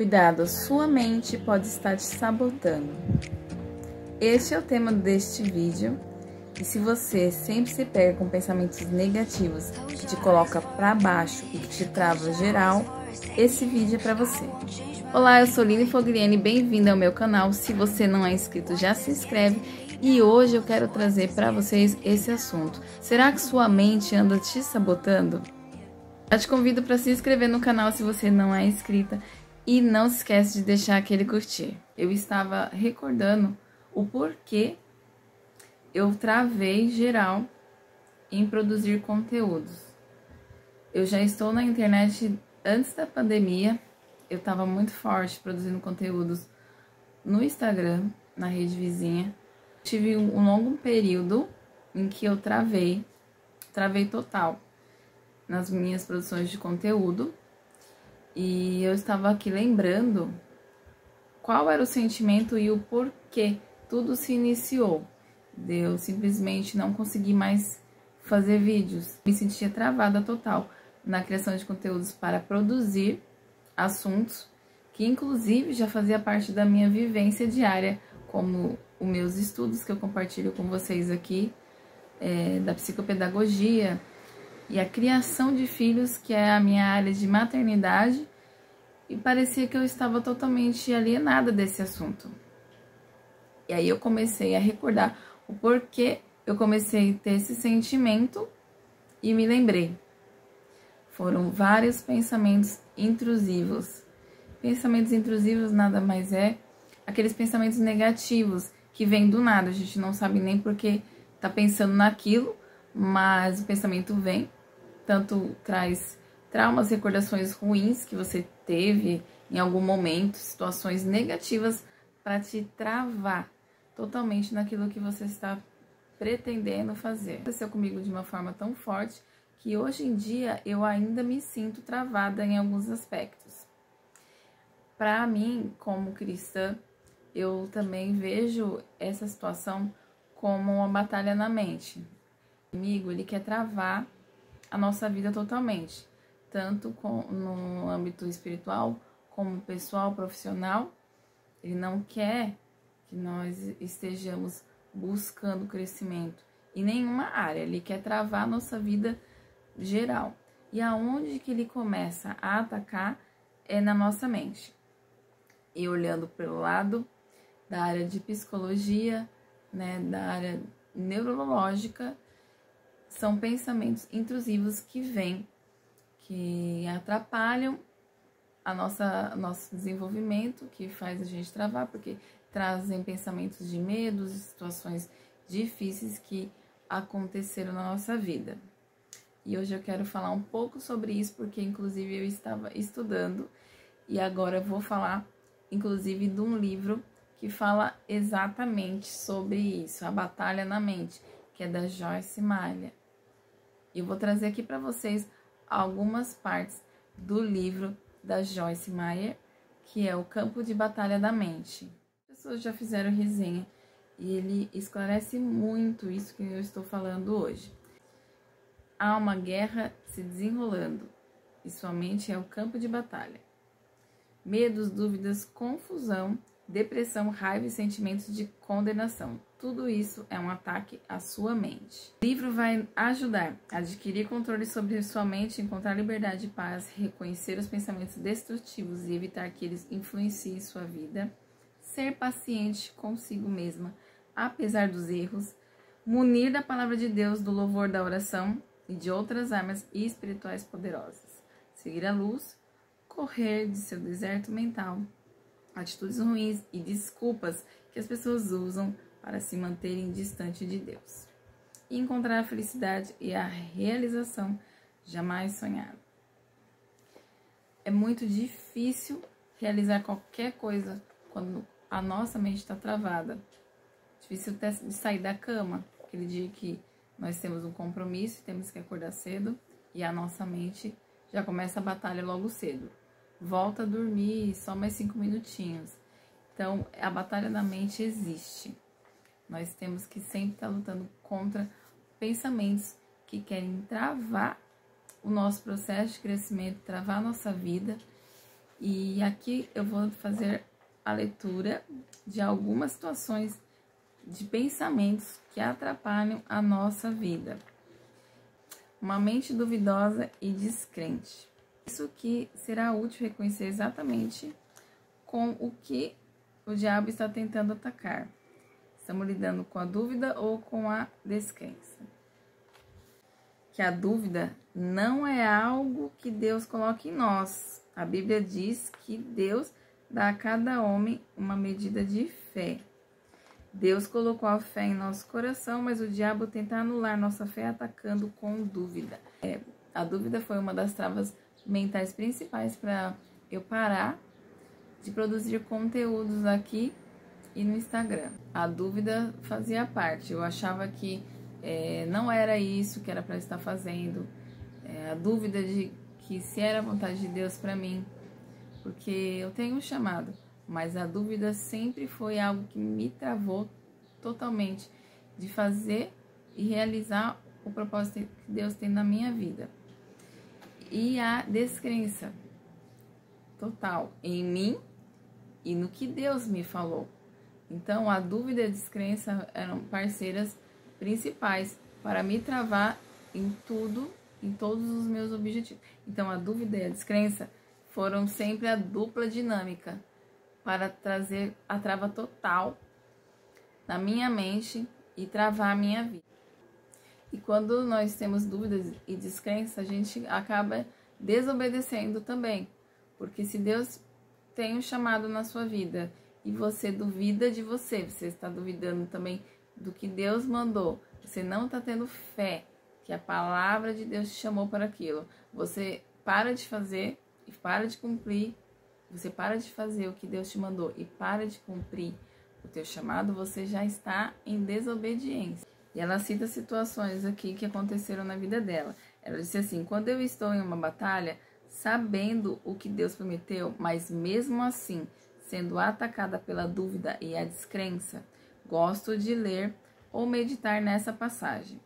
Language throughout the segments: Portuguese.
Cuidado, sua mente pode estar te sabotando. Este é o tema deste vídeo. E se você sempre se pega com pensamentos negativos que te coloca para baixo e que te trava geral, esse vídeo é para você. Olá, eu sou Lina Fogliene, bem-vinda ao meu canal. Se você não é inscrito, já se inscreve. E hoje eu quero trazer para vocês esse assunto. Será que sua mente anda te sabotando? Eu te convido para se inscrever no canal se você não é inscrita. E não se esquece de deixar aquele curtir. Eu estava recordando o porquê eu travei geral em produzir conteúdos. Eu já estou na internet antes da pandemia. Eu estava muito forte produzindo conteúdos no Instagram, na rede vizinha. Tive um longo período em que eu travei total nas minhas produções de conteúdo. E eu estava aqui lembrando qual era o sentimento e o porquê tudo se iniciou. Eu simplesmente não consegui mais fazer vídeos. Me sentia travada total na criação de conteúdos para produzir assuntos que inclusive já fazia parte da minha vivência diária, como os meus estudos que eu compartilho com vocês aqui, da psicopedagogia, e a criação de filhos, que é a minha área de maternidade, e parecia que eu estava totalmente alienada desse assunto. E aí eu comecei a recordar o porquê eu comecei a ter esse sentimento e me lembrei. Foram vários pensamentos intrusivos. Pensamentos intrusivos nada mais é aqueles pensamentos negativos que vêm do nada. A gente não sabe nem porque tá pensando naquilo, mas o pensamento vem. Tanto traz traumas, recordações ruins que você teve em algum momento, situações negativas para te travar totalmente naquilo que você está pretendendo fazer. Aconteceu comigo de uma forma tão forte que hoje em dia eu ainda me sinto travada em alguns aspectos. Para mim, como cristã, eu também vejo essa situação como uma batalha na mente. O inimigo, ele quer travar a nossa vida totalmente, tanto no âmbito espiritual, como pessoal, profissional. Ele não quer que nós estejamos buscando crescimento em nenhuma área. Ele quer travar a nossa vida geral. E aonde que ele começa a atacar é na nossa mente. E olhando pelo lado da área de psicologia, da área neurológica, são pensamentos intrusivos que vêm, que atrapalham nosso desenvolvimento, que faz a gente travar, porque trazem pensamentos de medos, situações difíceis que aconteceram na nossa vida. E hoje eu quero falar um pouco sobre isso, porque inclusive eu estava estudando e agora eu vou falar inclusive de um livro que fala exatamente sobre isso, A Batalha na Mente, que é da Joyce Meyer. Eu vou trazer aqui para vocês algumas partes do livro da Joyce Meyer, que é O Campo de Batalha da Mente. As pessoas já fizeram resenha e ele esclarece muito isso que eu estou falando hoje. Há uma guerra se desenrolando e sua mente é o campo de batalha. Medos, dúvidas, confusão, depressão, raiva e sentimentos de condenação. Tudo isso é um ataque à sua mente. O livro vai ajudar a adquirir controle sobre sua mente, encontrar liberdade e paz, reconhecer os pensamentos destrutivos e evitar que eles influenciem sua vida, ser paciente consigo mesma, apesar dos erros, munir da palavra de Deus, do louvor da oração e de outras armas espirituais poderosas, seguir a luz, correr de seu deserto mental, atitudes ruins e desculpas que as pessoas usam para se manterem distante de Deus, e encontrar a felicidade e a realização jamais sonhada. É muito difícil realizar qualquer coisa quando a nossa mente está travada. Difícil até de sair da cama, aquele dia que nós temos um compromisso e temos que acordar cedo e a nossa mente já começa a batalha logo cedo. Volta a dormir só mais 5 minutinhos. Então, a batalha da mente existe. Nós temos que sempre estar lutando contra pensamentos que querem travar o nosso processo de crescimento, travar a nossa vida E aqui eu vou fazer a leitura de algumas situações de pensamentos que atrapalham a nossa vida. Uma mente duvidosa e descrente. Isso que será útil reconhecer exatamente com o que o diabo está tentando atacar. Estamos lidando com a dúvida ou com a descrença. Que a dúvida não é algo que Deus coloca em nós. A Bíblia diz que Deus dá a cada homem uma medida de fé. Deus colocou a fé em nosso coração, mas o diabo tenta anular nossa fé atacando com dúvida. A dúvida foi uma das travas mentais principais para eu parar de produzir conteúdos aqui e no Instagram. A dúvida fazia parte, eu achava que não era isso que era para estar fazendo, a dúvida de que se era a vontade de Deus para mim, porque eu tenho um chamado, mas a dúvida sempre foi algo que me travou totalmente de fazer e realizar o propósito que Deus tem na minha vida. E a descrença total em mim e no que Deus me falou. Então, a dúvida e a descrença eram parceiras principais para me travar em tudo, em todos os meus objetivos. Então, a dúvida e a descrença foram sempre a dupla dinâmica para trazer a trava total na minha mente e travar a minha vida. E quando nós temos dúvidas e descrença, a gente acaba desobedecendo também. Porque se Deus tem um chamado na sua vida e você duvida de você está duvidando também do que Deus mandou, você não está tendo fé que a palavra de Deus te chamou para aquilo, você para de fazer e para de cumprir, você para de fazer o que Deus te mandou e para de cumprir o teu chamado, você já está em desobediência. E ela cita situações aqui que aconteceram na vida dela. Ela disse assim: quando eu estou em uma batalha, sabendo o que Deus prometeu, mas mesmo assim sendo atacada pela dúvida e a descrença, gosto de ler ou meditar nessa passagem.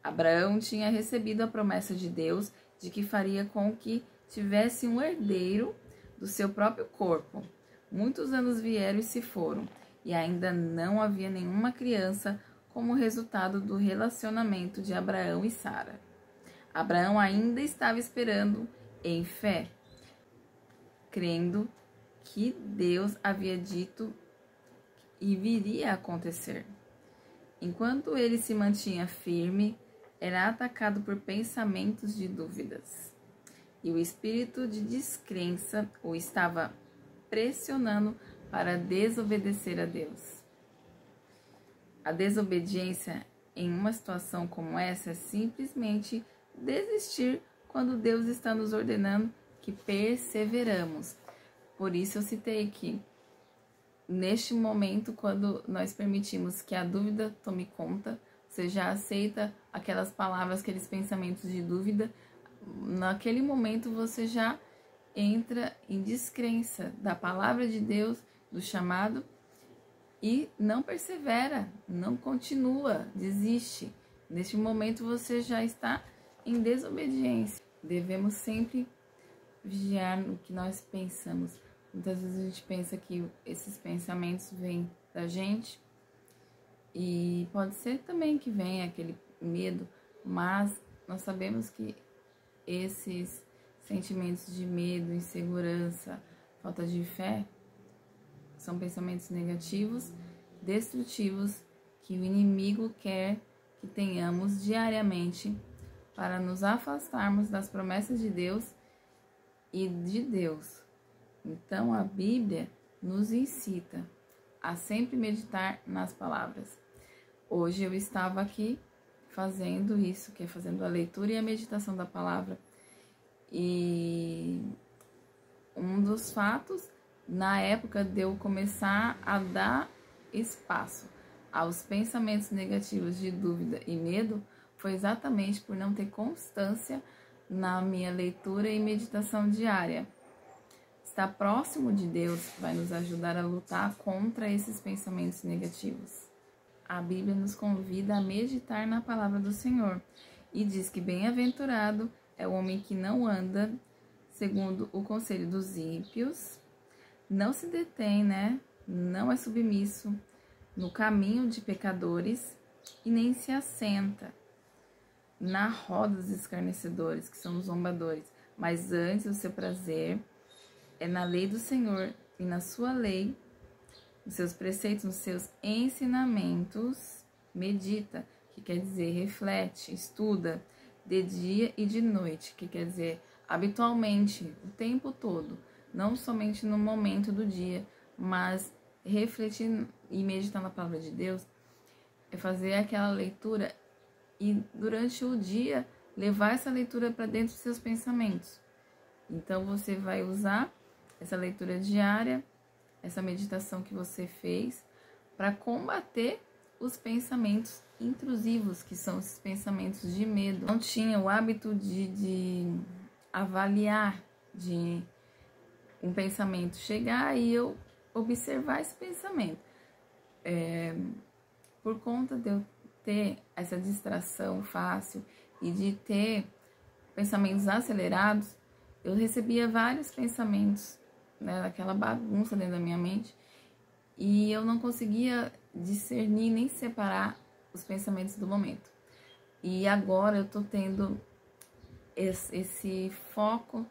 Abraão tinha recebido a promessa de Deus de que faria com que tivesse um herdeiro do seu próprio corpo. Muitos anos vieram e se foram, e ainda não havia nenhuma criança como resultado do relacionamento de Abraão e Sara. Abraão ainda estava esperando em fé, crendo que Deus havia dito e viria a acontecer. Enquanto ele se mantinha firme, era atacado por pensamentos de dúvidas. E o espírito de descrença o estava pressionando para desobedecer a Deus. A desobediência em uma situação como essa é simplesmente desistir quando Deus está nos ordenando que perseveramos. Por isso eu citei que neste momento, quando nós permitimos que a dúvida tome conta, você já aceita aquelas palavras, aqueles pensamentos de dúvida, naquele momento você já entra em descrença da palavra de Deus, do chamado, e não persevera, não continua, desiste. Neste momento você já está em desobediência. Devemos sempre vigiar no que nós pensamos. Muitas vezes a gente pensa que esses pensamentos vêm da gente e pode ser também que venha aquele medo, mas nós sabemos que esses sentimentos de medo, insegurança, falta de fé são pensamentos negativos, destrutivos, que o inimigo quer que tenhamos diariamente para nos afastarmos das promessas de Deus e de Deus. Então a Bíblia nos incita a sempre meditar nas palavras. Hoje eu estava aqui fazendo isso, que é fazendo a leitura e a meditação da palavra. E um dos fatos, na época de eu começar a dar espaço aos pensamentos negativos de dúvida e medo, foi exatamente por não ter constância na minha leitura e meditação diária. Estar próximo de Deus vai nos ajudar a lutar contra esses pensamentos negativos. A Bíblia nos convida a meditar na palavra do Senhor e diz que bem-aventurado é o homem que não anda segundo o conselho dos ímpios, não se detém, né? Não é submisso no caminho de pecadores e nem se assenta na roda dos escarnecedores, que são os zombadores, mas antes o seu prazer é na lei do Senhor e na sua lei, nos seus preceitos, nos seus ensinamentos, medita, que quer dizer reflete, estuda, de dia e de noite, que quer dizer habitualmente, o tempo todo, não somente no momento do dia, mas refletir e meditar na palavra de Deus é fazer aquela leitura e durante o dia levar essa leitura para dentro dos seus pensamentos. Então você vai usar essa leitura diária, essa meditação que você fez, para combater os pensamentos intrusivos, que são esses pensamentos de medo. Não tinha o hábito de avaliar, de um pensamento chegar e eu observar esse pensamento. Por conta de eu ter essa distração fácil e de ter pensamentos acelerados, eu recebia vários pensamentos, né, daquela bagunça dentro da minha mente, e eu não conseguia discernir nem separar os pensamentos do momento. E agora eu tô tendo esse foco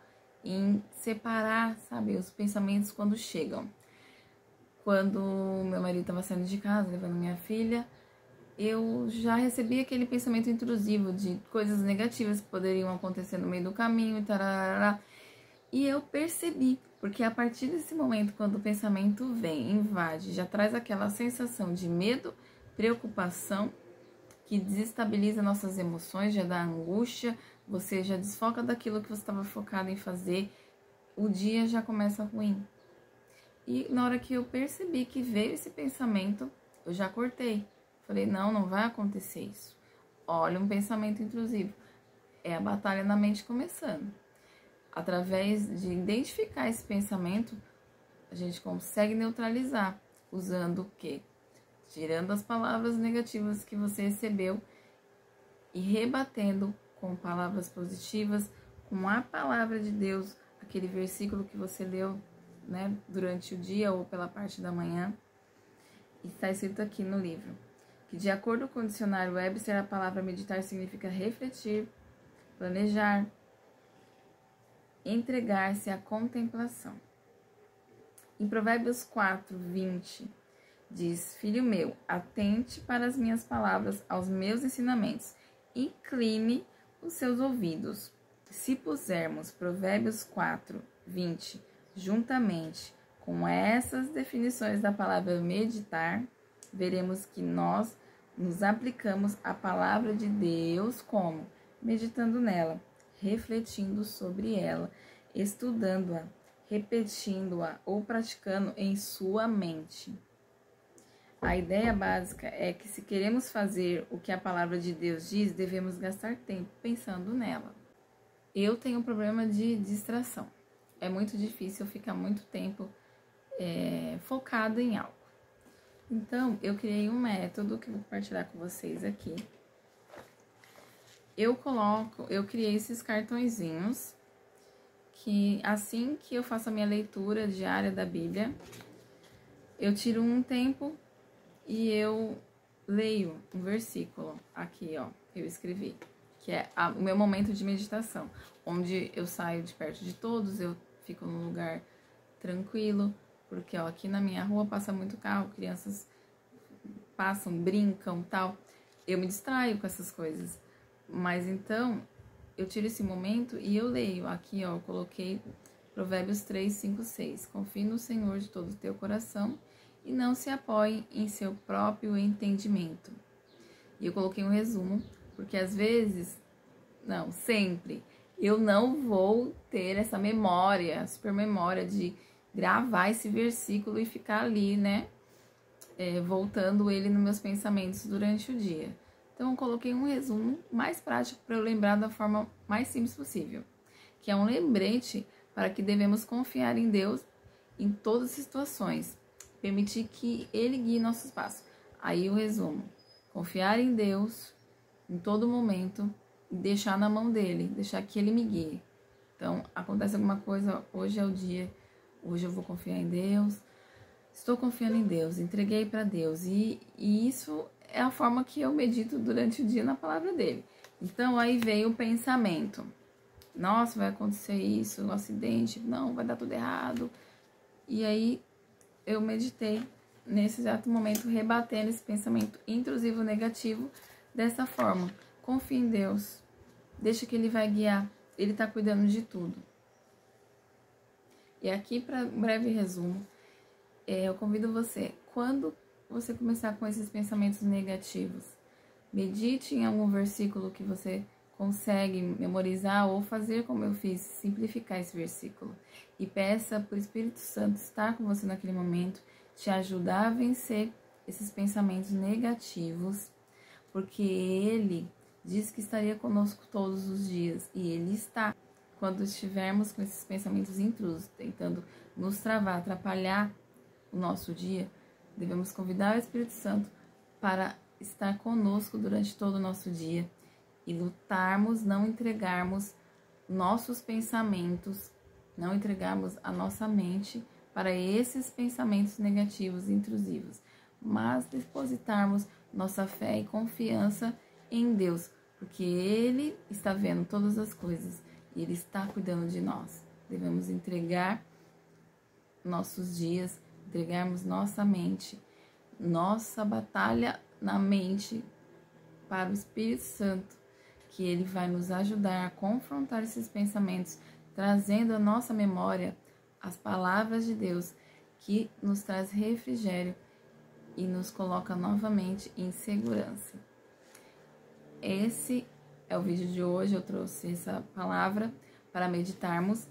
em separar, sabe, os pensamentos quando chegam. Quando meu marido estava saindo de casa, levando minha filha, eu já recebi aquele pensamento intrusivo de coisas negativas que poderiam acontecer no meio do caminho, tarará, e eu percebi, porque a partir desse momento, quando o pensamento vem, invade, já traz aquela sensação de medo, preocupação, que desestabiliza nossas emoções, já dá angústia, você já desfoca daquilo que você estava focado em fazer, o dia já começa ruim. E na hora que eu percebi que veio esse pensamento, eu já cortei. Falei, não vai acontecer isso. Olha, um pensamento intrusivo. É a batalha na mente começando. Através de identificar esse pensamento, a gente consegue neutralizar, usando o quê? Tirando as palavras negativas que você recebeu e rebatendo com palavras positivas, com a palavra de Deus, aquele versículo que você leu, né, durante o dia ou pela parte da manhã. E está escrito aqui no livro que, de acordo com o dicionário Webster, a palavra meditar significa refletir, planejar, entregar-se à contemplação. Em Provérbios 4:20, diz: Filho meu, atente para as minhas palavras, aos meus ensinamentos, incline os seus ouvidos. Se pusermos Provérbios 4:20 juntamente com essas definições da palavra meditar, veremos que nós nos aplicamos à palavra de Deus como? Meditando nela, refletindo sobre ela, estudando-a, repetindo-a ou praticando em sua mente. A ideia básica é que, se queremos fazer o que a palavra de Deus diz, devemos gastar tempo pensando nela. Eu tenho um problema de distração. É muito difícil eu ficar muito tempo focado em algo. Então, eu criei um método que eu vou compartilhar com vocês aqui. Eu criei esses cartõezinhos que, assim que eu faço a minha leitura diária da Bíblia, eu tiro um tempo e eu leio um versículo aqui, ó, eu escrevi, que é o meu momento de meditação, onde eu saio de perto de todos, eu fico num lugar tranquilo, porque, ó, aqui na minha rua passa muito carro, crianças passam, brincam, tal. Eu me distraio com essas coisas. Mas então, eu tiro esse momento e eu leio. Aqui, ó, eu coloquei Provérbios 3, 5, 6. Confie no Senhor de todo o teu coração e não se apoie em seu próprio entendimento. E eu coloquei um resumo, porque às vezes, não, sempre, eu não vou ter essa memória, super memória de gravar esse versículo e ficar ali, né, voltando ele nos meus pensamentos durante o dia. Então, eu coloquei um resumo mais prático para eu lembrar da forma mais simples possível, que é um lembrete para que devemos confiar em Deus em todas as situações, permitir que Ele guie nossos passos. Aí o resumo: confiar em Deus em todo momento e deixar na mão dele, deixar que Ele me guie. Então, acontece alguma coisa, hoje é o dia, hoje eu vou confiar em Deus, estou confiando em Deus, entreguei para Deus. E isso é a forma que eu medito durante o dia na palavra dele. Então, aí veio o pensamento. Nossa, vai acontecer isso, um acidente, não, vai dar tudo errado. E aí, eu meditei nesse exato momento, rebatendo esse pensamento intrusivo negativo dessa forma. Confie em Deus, deixa que Ele vai guiar, Ele está cuidando de tudo. E aqui, para um breve resumo, eu convido você, quando você começar com esses pensamentos negativos, medite em algum versículo que você consegue memorizar ou fazer como eu fiz, simplificar esse versículo. E peça para o Espírito Santo estar com você naquele momento, te ajudar a vencer esses pensamentos negativos, porque Ele diz que estaria conosco todos os dias, e Ele está. Quando estivermos com esses pensamentos intrusos, tentando nos travar, atrapalhar o nosso dia, devemos convidar o Espírito Santo para estar conosco durante todo o nosso dia e lutarmos, não entregarmos nossos pensamentos, não entregarmos a nossa mente para esses pensamentos negativos e intrusivos, mas depositarmos nossa fé e confiança em Deus, porque Ele está vendo todas as coisas e Ele está cuidando de nós. Devemos entregar nossos dias, entregarmos nossa mente, nossa batalha na mente para o Espírito Santo, que Ele vai nos ajudar a confrontar esses pensamentos, trazendo à nossa memória as palavras de Deus, que nos traz refrigério e nos coloca novamente em segurança. Esse é o vídeo de hoje, eu trouxe essa palavra para meditarmos.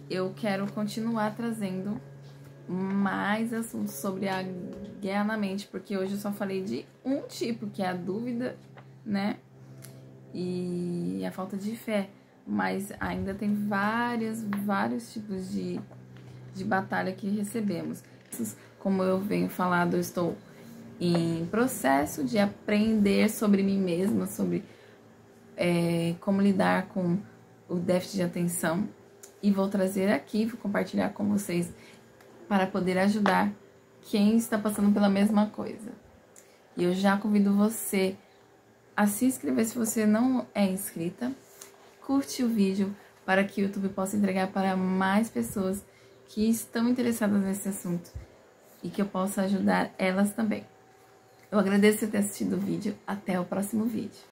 Eu quero continuar trazendo mais assuntos sobre a guerra na mente, porque hoje eu só falei de um tipo, que é a dúvida, né? E a falta de fé. Mas ainda tem vários tipos de batalha que recebemos. Como eu venho falando, eu estou em processo de aprender sobre mim mesma, sobre como lidar com o déficit de atenção. E vou trazer aqui, vou compartilhar com vocês para poder ajudar quem está passando pela mesma coisa. E eu já convido você a se inscrever se você não é inscrita. Curte o vídeo para que o YouTube possa entregar para mais pessoas que estão interessadas nesse assunto e que eu possa ajudar elas também. Eu agradeço por ter assistido o vídeo. Até o próximo vídeo.